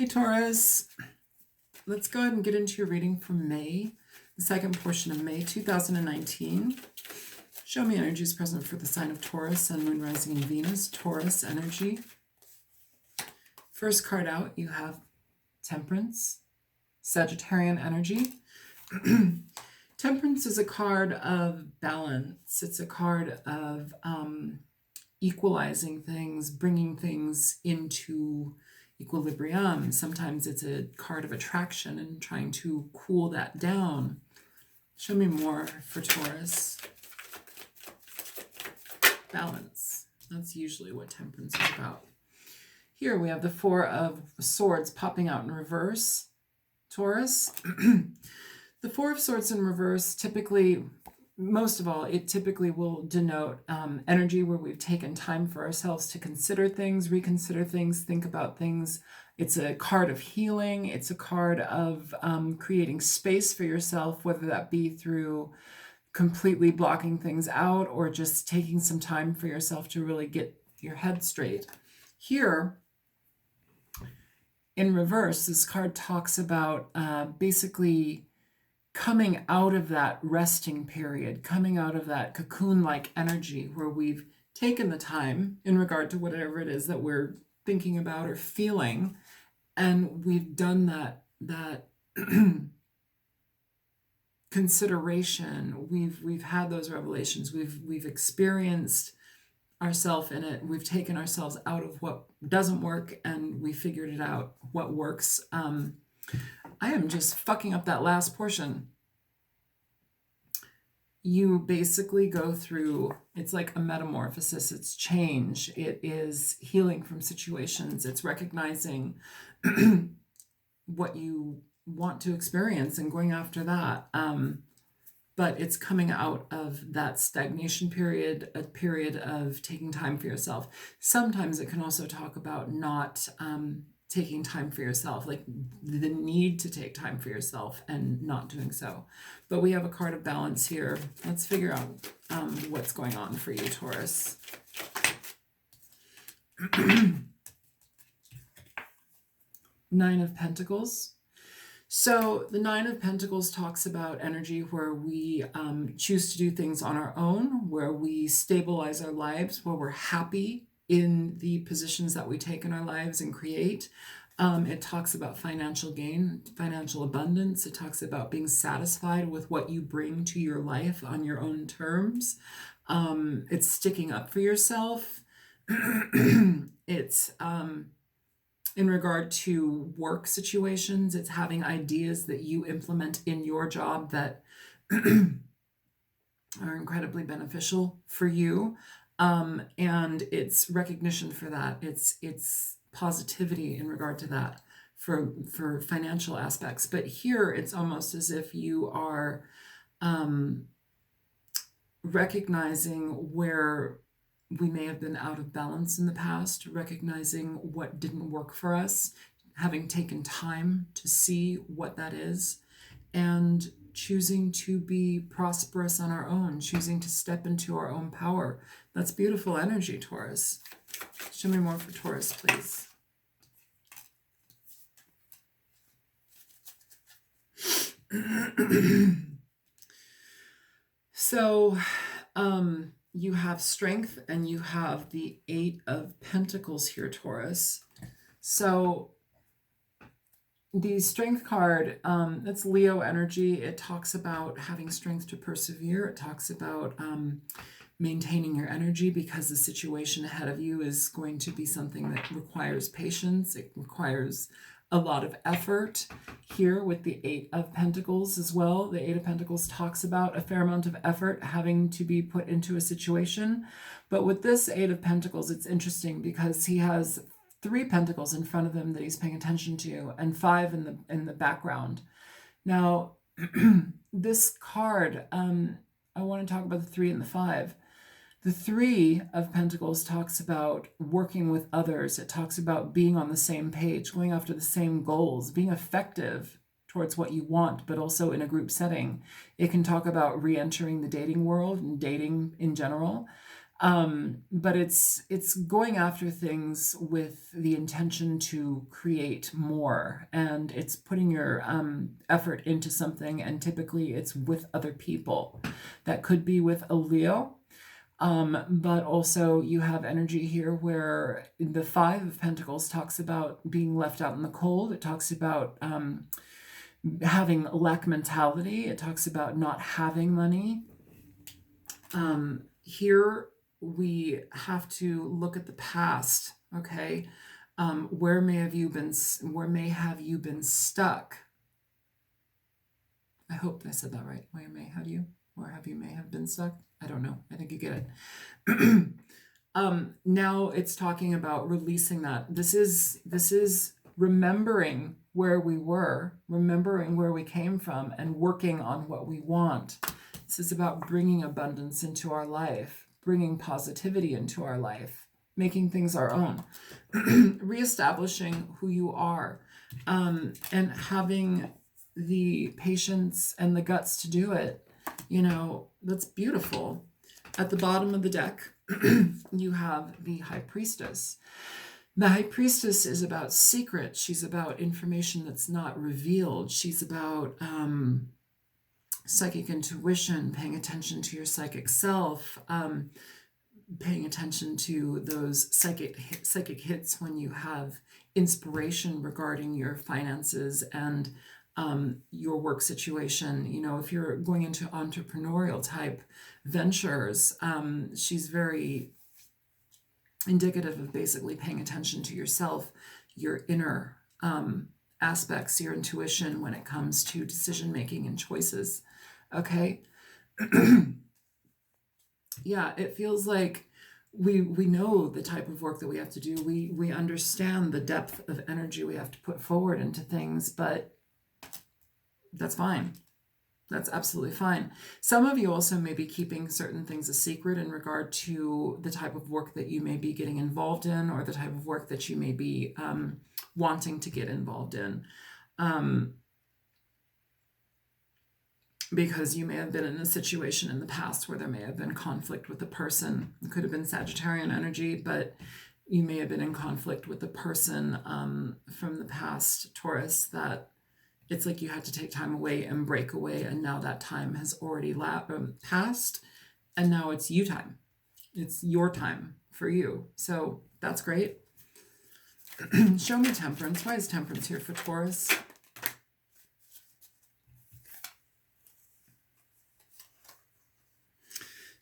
Hey Taurus, let's go ahead and get into your reading for May, the second portion of May 2019. Show me energies present for the sign of Taurus, Sun, Moon, Rising, and Venus. Taurus energy. First card out, you have Temperance, Sagittarian energy. Temperance is a card of balance. It's a card of equalizing things, bringing things into equilibrium. Sometimes it's a card of attraction and trying to cool that down. Show me more for Taurus. Balance. That's usually what temperance is about. Here we have the Four of Swords popping out in reverse. Taurus. The Four of Swords in reverse typically, most of all, it typically will denote energy where we've taken time for ourselves to consider things, reconsider things, think about things. It's a card of healing. It's a card of creating space for yourself, whether that be through completely blocking things out or just taking some time for yourself to really get your head straight. Here, in reverse, this card talks about basically coming out of that resting period, coming out of that cocoon-like energy where we've taken the time in regard to whatever it is that we're thinking about or feeling, and we've done that consideration. We've had those revelations. We've experienced ourselves in it. We've taken ourselves out of what doesn't work, and we figured it out, what works. I am just fucking up that last portion. You basically go through, it's like a metamorphosis, it's change, it is healing from situations, it's recognizing what you want to experience and going after that. But it's coming out of that stagnation period, a period of taking time for yourself. Sometimes it can also talk about not taking time for yourself, like the need to take time for yourself and not doing so. But we have a card of balance here. Let's figure out what's going on for you, Taurus. Nine of Pentacles. So the Nine of Pentacles talks about energy where we choose to do things on our own, where we stabilize our lives, where we're happy in the positions that we take in our lives and create. It talks about financial gain, financial abundance. It talks about being satisfied with what you bring to your life on your own terms. It's sticking up for yourself. It's in regard to work situations, it's having ideas that you implement in your job that are incredibly beneficial for you. And it's recognition for that. It's positivity in regard to that for financial aspects. But here it's almost as if you are recognizing where we may have been out of balance in the past, recognizing what didn't work for us, having taken time to see what that is, and choosing to be prosperous on our own, choosing to step into our own power. That's beautiful energy, Taurus. Show me more for Taurus, please. So, you have strength and you have the Eight of Pentacles here, Taurus. So the strength card, that's Leo energy. It talks about having strength to persevere. It talks about maintaining your energy because the situation ahead of you is going to be something that requires patience. It requires a lot of effort. Here with the Eight of Pentacles as well. The Eight of Pentacles talks about a fair amount of effort having to be put into a situation. But with this Eight of Pentacles, it's interesting because he has 3 pentacles in front of him that he's paying attention to and 5 in the background. Now, this card, I want to talk about the 3 and the 5. The 3 of Pentacles talks about working with others. It talks about being on the same page, going after the same goals, being effective towards what you want, but also in a group setting. It can talk about re-entering the dating world and dating in general. But it's going after things with the intention to create more, and it's putting your effort into something, and typically it's with other people. That could be with a Leo, but also you have energy here where the Five of Pentacles talks about being left out in the cold. It talks about having lack mentality. It talks about not having money. Here we have to look at the past, okay? Where may have you been stuck? I hope I said that right. Where you may have been stuck? I don't know. I think you get it. Now it's talking about releasing that. This is remembering where we were, remembering where we came from, and working on what we want. This is about bringing abundance into our life, bringing positivity into our life, making things our own, reestablishing who you are, and having the patience and the guts to do it. That's beautiful. At the bottom of the deck, you have the High Priestess. The High Priestess is about secrets. She's about information that's not revealed. She's about psychic intuition, paying attention to your psychic self, paying attention to those psychic hits when you have inspiration regarding your finances and your work situation. If you're going into entrepreneurial type ventures, she's very indicative of basically paying attention to yourself, your inner aspects, your intuition when it comes to decision making and choices. Okay. Yeah, it feels like we know the type of work that we have to do. We understand the depth of energy we have to put forward into things, but that's fine. That's absolutely fine. Some of you also may be keeping certain things a secret in regard to the type of work that you may be getting involved in, or the type of work that you may be wanting to get involved in. Because you may have been in a situation in the past where there may have been conflict with the person. It could have been Sagittarian energy, but you may have been in conflict with the person from the past, Taurus, that it's like you had to take time away and break away, and now that time has already passed, and now it's you time. It's your time for you. So that's great. Show me Temperance. Why is Temperance here for Taurus?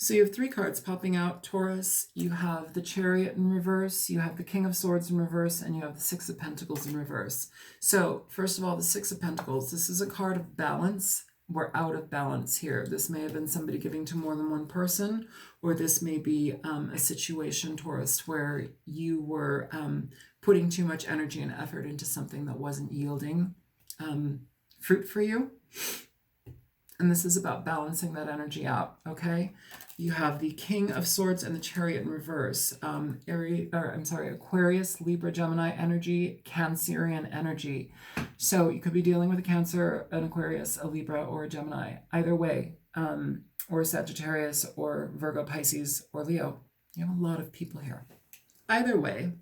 So you have three cards popping out, Taurus. You have the Chariot in reverse, you have the King of Swords in reverse, and you have the Six of Pentacles in reverse. So first of all, the Six of Pentacles. This is a card of balance. We're out of balance here. This may have been somebody giving to more than one person, or this may be a situation, Taurus, where you were putting too much energy and effort into something that wasn't yielding fruit for you. And this is about balancing that energy out, okay? You have the King of Swords and the Chariot in reverse. Aquarius, Libra, Gemini energy, Cancerian energy. So you could be dealing with a Cancer, an Aquarius, a Libra, or a Gemini. Either way, or Sagittarius, or Virgo, Pisces, or Leo. You have a lot of people here. Either way,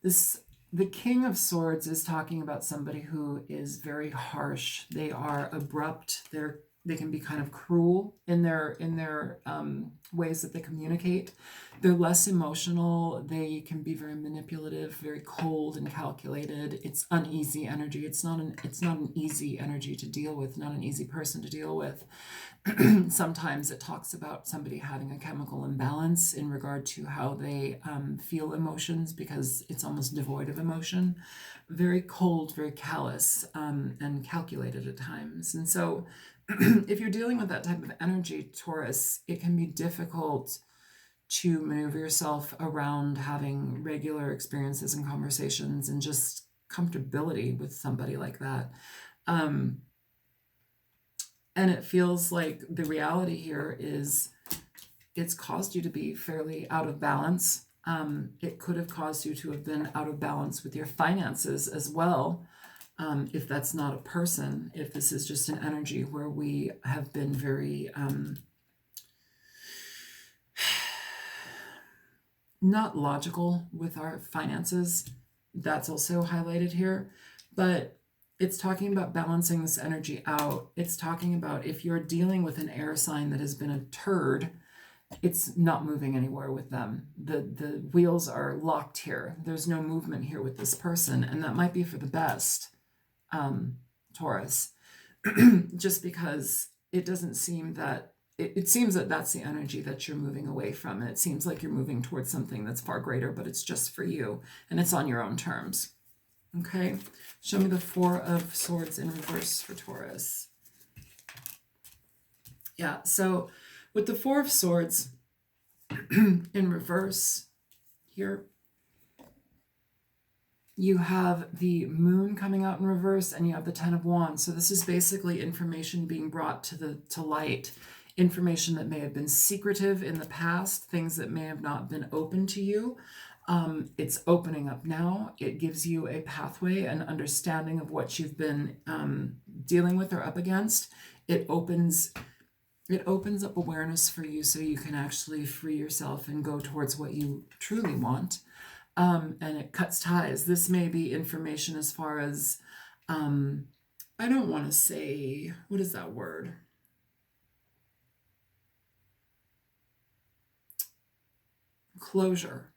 the King of Swords is talking about somebody who is very harsh. They are abrupt. They can be kind of cruel in their ways that they communicate. They're less emotional. They can be very manipulative, very cold and calculated. It's uneasy energy. It's not an easy energy to deal with, not an easy person to deal with. Sometimes it talks about somebody having a chemical imbalance in regard to how they feel emotions, because it's almost devoid of emotion. Very cold, very callous, and calculated at times. And so if you're dealing with that type of energy, Taurus, it can be difficult to maneuver yourself around having regular experiences and conversations and just comfortability with somebody like that. And it feels like the reality here is it's caused you to be fairly out of balance. It could have caused you to have been out of balance with your finances as well. If that's not a person, if this is just an energy where we have been very not logical with our finances. That's also highlighted here, but it's talking about balancing this energy out. It's talking about if you're dealing with an air sign that has been a turd, it's not moving anywhere with them. The wheels are locked here. There's no movement here with this person, and that might be for the best, Taurus, just because it doesn't seem that, it seems that that's the energy that you're moving away from. And it seems like you're moving towards something that's far greater, but it's just for you, and it's on your own terms. Okay, show me the Four of Swords in reverse for Taurus. Yeah, so with the Four of Swords in reverse here, you have the Moon coming out in reverse, and you have the Ten of Wands. So this is basically information being brought to light, information that may have been secretive in the past, things that may have not been open to you. It's opening up now. It gives you a pathway, an understanding of what you've been dealing with or up against. It opens up awareness for you so you can actually free yourself and go towards what you truly want. And it cuts ties. This may be information as far as, I don't want to say, what is that word? Closure.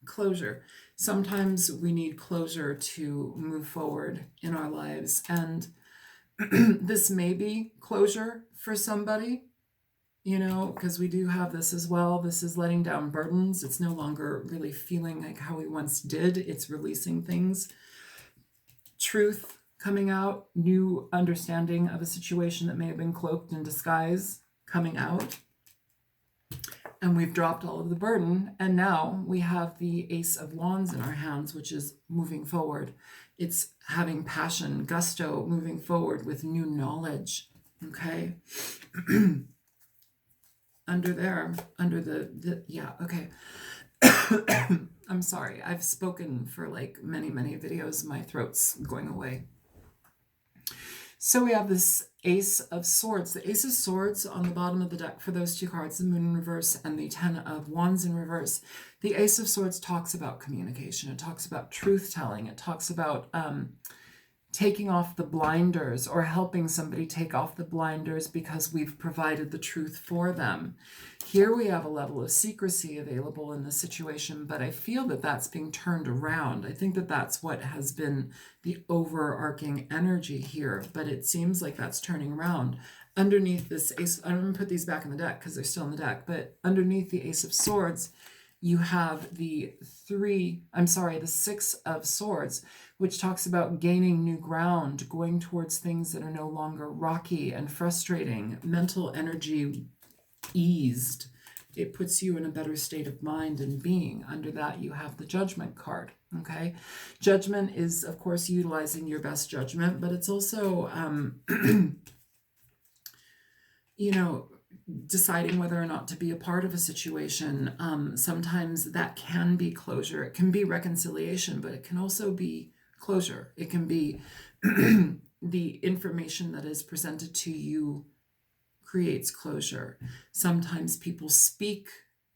Closure. Sometimes we need closure to move forward in our lives. And this may be closure for somebody, you know, because we do have this as well. This is letting down burdens. It's no longer really feeling like how we once did. It's releasing things. Truth coming out, new understanding of a situation that may have been cloaked in disguise coming out. And we've dropped all of the burden. And now we have the Ace of Wands in our hands, which is moving forward. It's having passion, gusto, moving forward with new knowledge. Okay. Under the yeah, okay. I'm sorry. I've spoken for like many videos. My throat's going away. So we have this Ace of Swords. The Ace of Swords on the bottom of the deck for those two cards, the Moon in reverse and the Ten of Wands in reverse. The Ace of Swords talks about communication. It talks about truth-telling. It talks about taking off the blinders, or helping somebody take off the blinders because we've provided the truth for them. Here we have a level of secrecy available in the situation, but I feel that that's being turned around. I think that that's what has been the overarching energy here, but it seems like that's turning around. Underneath this Ace, I'm going to put these back in the deck because they're still in the deck, but underneath the Ace of Swords, you have the Six of Swords, which talks about gaining new ground, going towards things that are no longer rocky and frustrating, mental energy eased. It puts you in a better state of mind and being. Under that, you have the Judgment card. Okay. Judgment is, of course, utilizing your best judgment, but it's also, you know, deciding whether or not to be a part of a situation. Sometimes that can be closure. It can be reconciliation, but it can also be closure. It can be the information that is presented to you creates closure. Sometimes people speak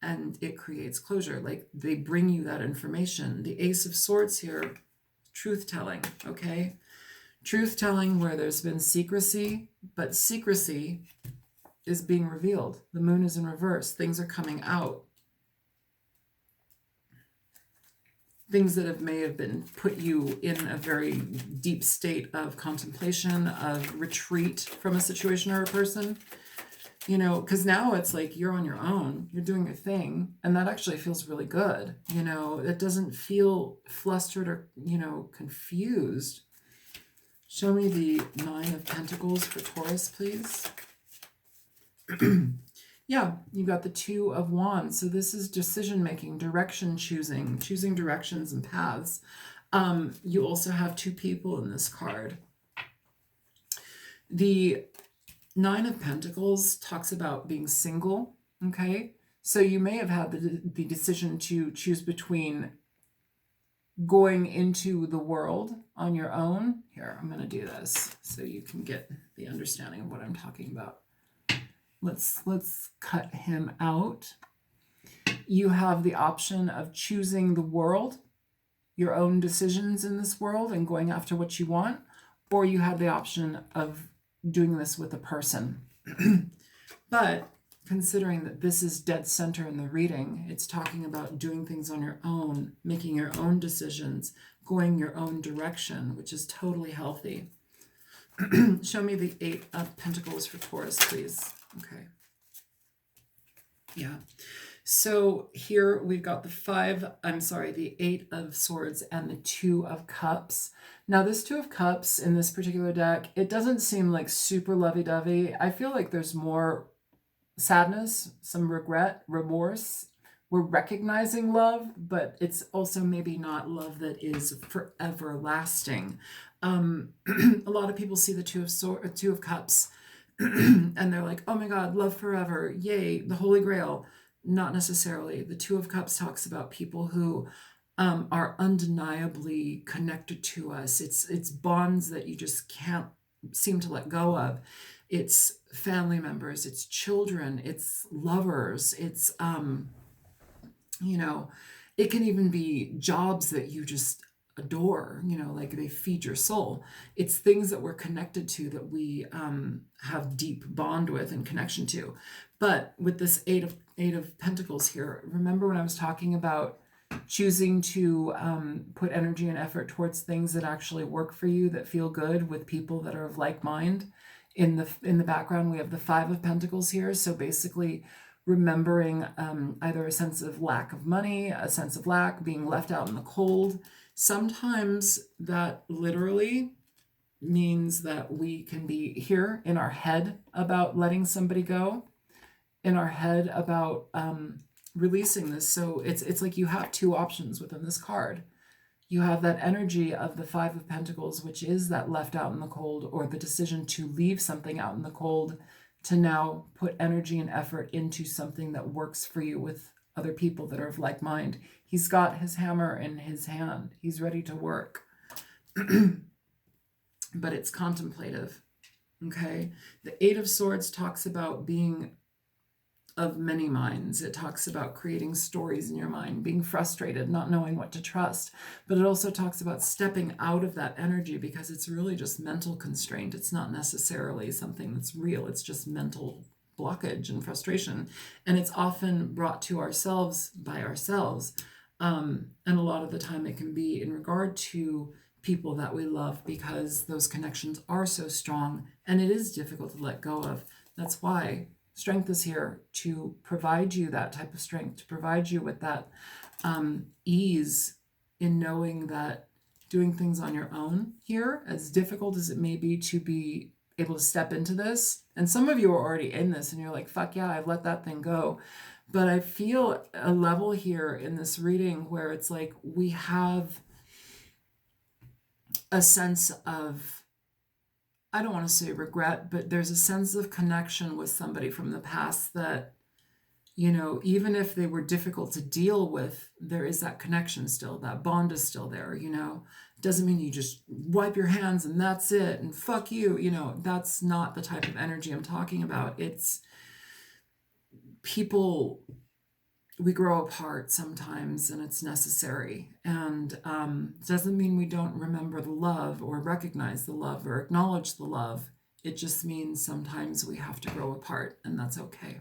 and it creates closure. Like they bring you that information. The Ace of Swords here, truth-telling, okay? Truth-telling where there's been secrecy, but secrecy is being revealed. The Moon is in reverse. Things are coming out. Things that may have been put you in a very deep state of contemplation, of retreat from a situation or a person. You know, because now it's like you're on your own, you're doing your thing, and that actually feels really good. You know, it doesn't feel flustered or, you know, confused. Show me the Nine of Pentacles for Taurus, please. Yeah, you got the Two of Wands. So this is decision-making, direction choosing directions and paths. You also have two people in this card. The Nine of Pentacles talks about being single, okay? So you may have had the decision to choose between going into the world on your own. Here, I'm going to do this so you can get the understanding of what I'm talking about. Let's cut him out. You have the option of choosing the world, your own decisions in this world, and going after what you want, or you have the option of doing this with a person. But considering that this is dead center in the reading, it's talking about doing things on your own, making your own decisions, going your own direction, which is totally healthy. Show me the 8 of Pentacles for Taurus, please. Okay. Yeah. So here we've got the 8 of Swords and the 2 of Cups. Now this 2 of Cups in this particular deck, it doesn't seem like super lovey-dovey. I feel like there's more sadness, some regret, remorse. We're recognizing love, but it's also maybe not love that is forever lasting. A lot of people see the 2 of Cups and they're like, oh my God, love forever. Yay, the Holy Grail. Not necessarily. The 2 of Cups talks about people who are undeniably connected to us. It's bonds that you just can't seem to let go of. It's family members, it's children, it's lovers, it's, it can even be jobs that you just adore, like they feed your soul. It's things that we're connected to, that we have deep bond with and connection to. But with this eight of Pentacles here, remember when I was talking about choosing to put energy and effort towards things that actually work for you, that feel good, with people that are of like mind? In the background, we have the 5 of Pentacles here. So basically remembering either a sense of lack of money, a sense of lack, being left out in the cold. Sometimes that literally means that we can be here in our head about letting somebody go, in our head about releasing this. So it's like you have 2 options within this card. You have that energy of the 5 of Pentacles, which is that left out in the cold, or the decision to leave something out in the cold, to now put energy and effort into something that works for you with other people that are of like mind. He's got his hammer in his hand. He's ready to work. But it's contemplative. Okay. The 8 of Swords talks about being of many minds. It talks about creating stories in your mind, being frustrated, not knowing what to trust. But it also talks about stepping out of that energy, because it's really just mental constraint. It's not necessarily something that's real. It's just mental blockage and frustration. And it's often brought to ourselves by ourselves. And a lot of the time it can be in regard to people that we love, because those connections are so strong and it is difficult to let go of. That's why strength is here, to provide you that type of strength, to provide you with that ease in knowing that doing things on your own here, as difficult as it may be to be able to step into this. And some of you are already in this and you're like, fuck yeah, I've let that thing go. But I feel a level here in this reading where it's like we have a sense of, I don't want to say regret, but there's a sense of connection with somebody from the past that, even if they were difficult to deal with, there is that connection still, that bond is still there, Doesn't mean you just wipe your hands and that's it and fuck you, that's not the type of energy I'm talking about. It's people, we grow apart sometimes and it's necessary. And it doesn't mean we don't remember the love or recognize the love or acknowledge the love. It just means sometimes we have to grow apart, and that's okay.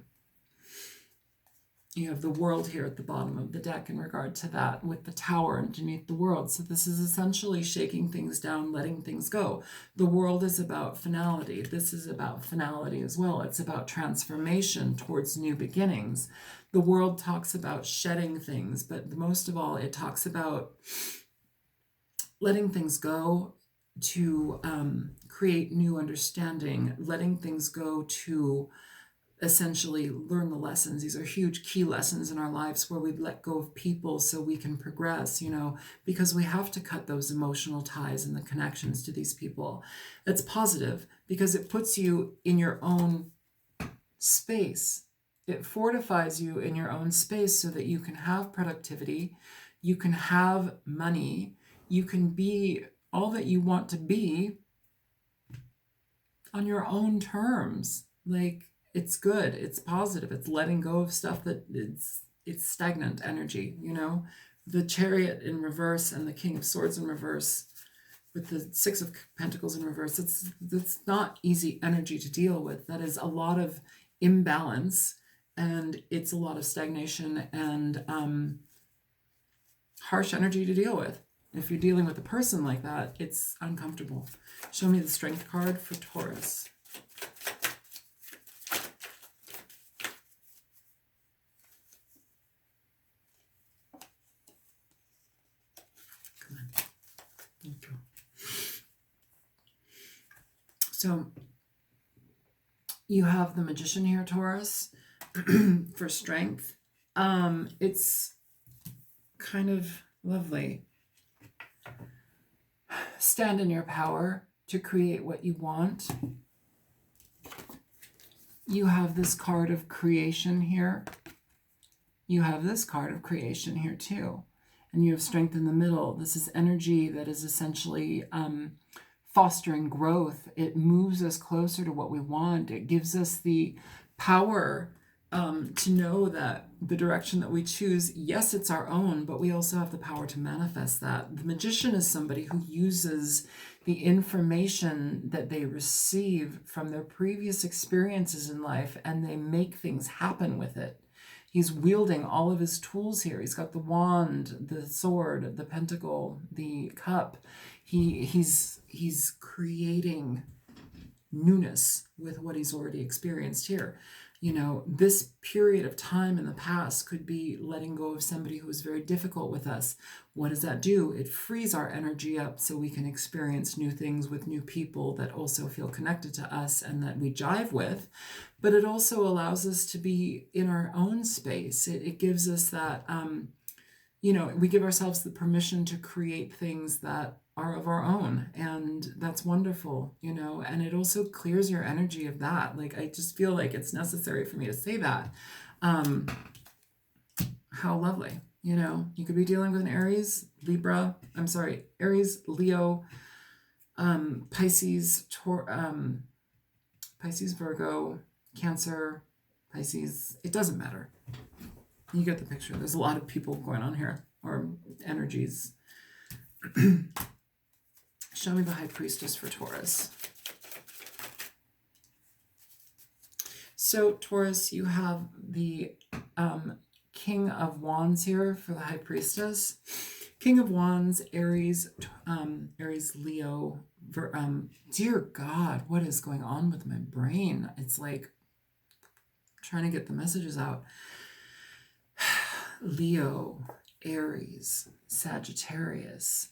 You have the World here at the bottom of the deck in regard to that, with the Tower underneath the World. So this is essentially shaking things down, letting things go. The World is about finality. This is about finality as well. It's about transformation towards new beginnings. The World talks about shedding things, but most of all, it talks about letting things go to create new understanding, letting things go to essentially learn the lessons. These are huge key lessons in our lives where we let go of people so we can progress, because we have to cut those emotional ties and the connections to these people. It's positive because it puts you in your own space. It fortifies you in your own space so that you can have productivity, you can have money, you can be all that you want to be on your own terms. Like, it's good, it's positive, it's letting go of stuff that it's it's stagnant energy, you know? The Chariot in reverse and the King of Swords in reverse with the Six of Pentacles in reverse, that's not easy energy to deal with. That is a lot of imbalance, and it's a lot of stagnation and harsh energy to deal with. If you're dealing with a person like that, it's uncomfortable. Show me the Strength card for Taurus. Come on. There you go. So you have the Magician here, Taurus, for strength. It's kind of lovely. Stand in your power to create what you want. You have this card of creation here. You have this card of creation here too. And you have strength in the middle. This is energy that is essentially fostering growth. It moves us closer to what we want. It gives us the power to know that the direction that we choose, yes, it's our own, but we also have the power to manifest that. The Magician is somebody who uses the information that they receive from their previous experiences in life, and they make things happen with it. He's wielding all of his tools here. He's got the wand, the sword, the pentacle, the cup. He's creating newness with what he's already experienced here. You know, this period of time in the past could be letting go of somebody who was very difficult with us. What does that do? It frees our energy up so we can experience new things with new people that also feel connected to us and that we jive with. But it also allows us to be in our own space. It gives us that, you know, we give ourselves the permission to create things that are of our own, and that's wonderful, you know. And it also clears your energy of that. Like, I just feel like it's necessary for me to say that. How lovely, you know. You could be dealing with an Aries, Leo, Pisces, Pisces, Virgo, Cancer, Pisces. It doesn't matter. You get the picture. There's a lot of people going on here, or energies. Show me the High Priestess for Taurus. So Taurus, you have the King of Wands here for the High Priestess. King of Wands, Aries, Leo. Dear God, what is going on with my brain? It's like trying to get the messages out. Leo, Aries, Sagittarius,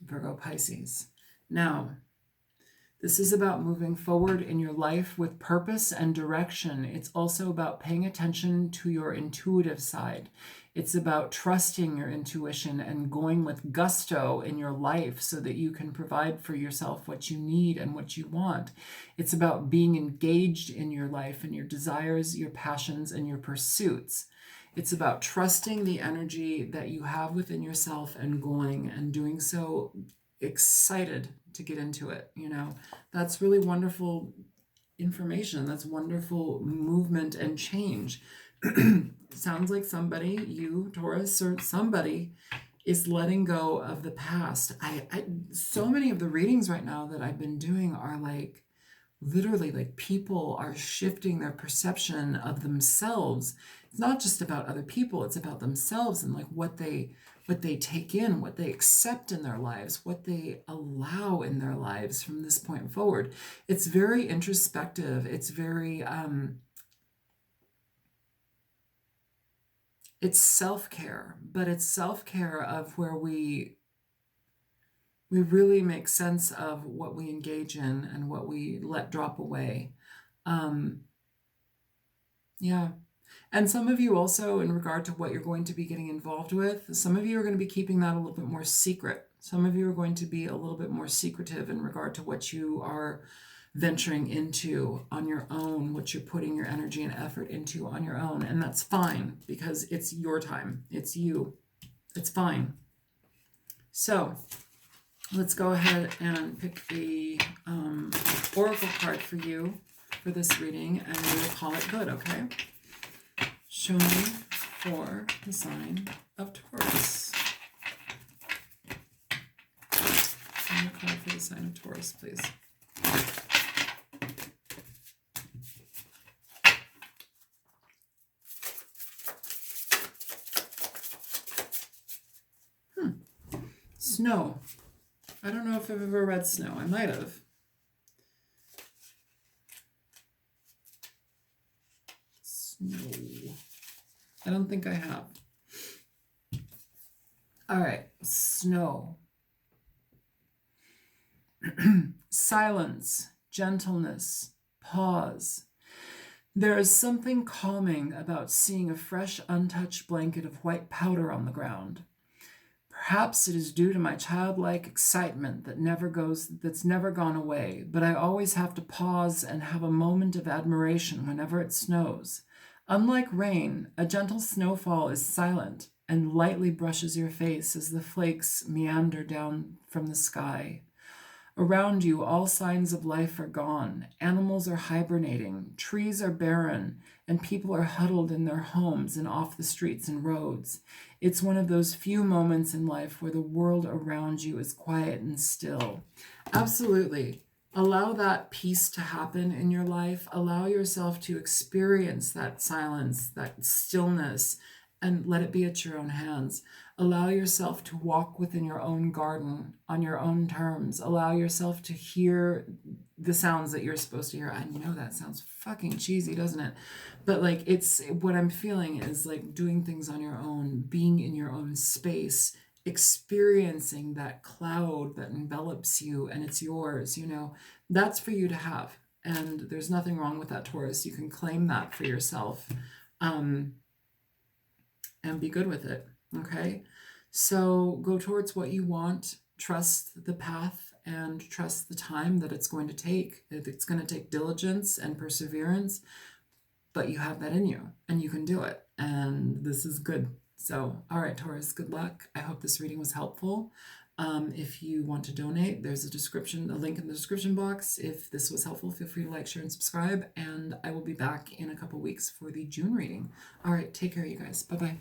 Virgo, Pisces. Now, this is about moving forward in your life with purpose and direction. It's also about paying attention to your intuitive side. It's about trusting your intuition and going with gusto in your life so that you can provide for yourself what you need and what you want. It's about being engaged in your life and your desires, your passions, and your pursuits. It's about trusting the energy that you have within yourself and going and doing so excited to get into it. You know, that's really wonderful information. That's wonderful movement and change. Sounds like somebody, you, Taurus, or somebody is letting go of the past. So many of the readings right now that I've been doing are like, literally, like, people are shifting their perception of themselves. It's not just about other people, it's about themselves and like what they take in, what they accept in their lives, what they allow in their lives from this point forward. It's very introspective. It's very it's self-care, but it's self-care of where we really make sense of what we engage in and what we let drop away. Yeah. And some of you also, in regard to what you're going to be getting involved with, some of you are going to be keeping that a little bit more secret. Some of you are going to be a little bit more secretive in regard to what you are venturing into on your own, what you're putting your energy and effort into on your own. And that's fine, because it's your time. It's you. It's fine. So let's go ahead and pick the Oracle card for you for this reading, and we'll call it good, okay? Show me for the sign of Taurus. Show me a card for the sign of Taurus, please. Snow. I don't know if I've ever read Snow. I might have. Snow. I don't think I have. All right. Snow. Silence, gentleness, pause. There is something calming about seeing a fresh, untouched blanket of white powder on the ground. Perhaps it is due to my childlike excitement that's never gone away, but I always have to pause and have a moment of admiration whenever it snows. Unlike rain, a gentle snowfall is silent and lightly brushes your face as the flakes meander down from the sky. Around you, all signs of life are gone. Animals are hibernating, trees are barren, and people are huddled in their homes and off the streets and roads. It's one of those few moments in life where the world around you is quiet and still. Absolutely. Allow that peace to happen in your life. Allow yourself to experience that silence, that stillness, and let it be at your own hands. Allow yourself to walk within your own garden on your own terms. Allow yourself to hear the sounds that you're supposed to hear. I know that sounds fucking cheesy, doesn't it? But like, it's what I'm feeling is like doing things on your own, being in your own space, experiencing that cloud that envelops you and it's yours, you know, that's for you to have. And there's nothing wrong with that, Taurus. You can claim that for yourself. And be good with it, okay? So go towards what you want, trust the path, and trust the time that it's going to take. It's going to take diligence and perseverance, but you have that in you, and you can do it, and this is good. So, all right, Taurus, good luck. I hope this reading was helpful. If you want to donate, there's a link in the description box. If this was helpful, feel free to like, share, and subscribe, and I will be back in a couple weeks for the June reading. All right, take care, you guys. Bye-bye.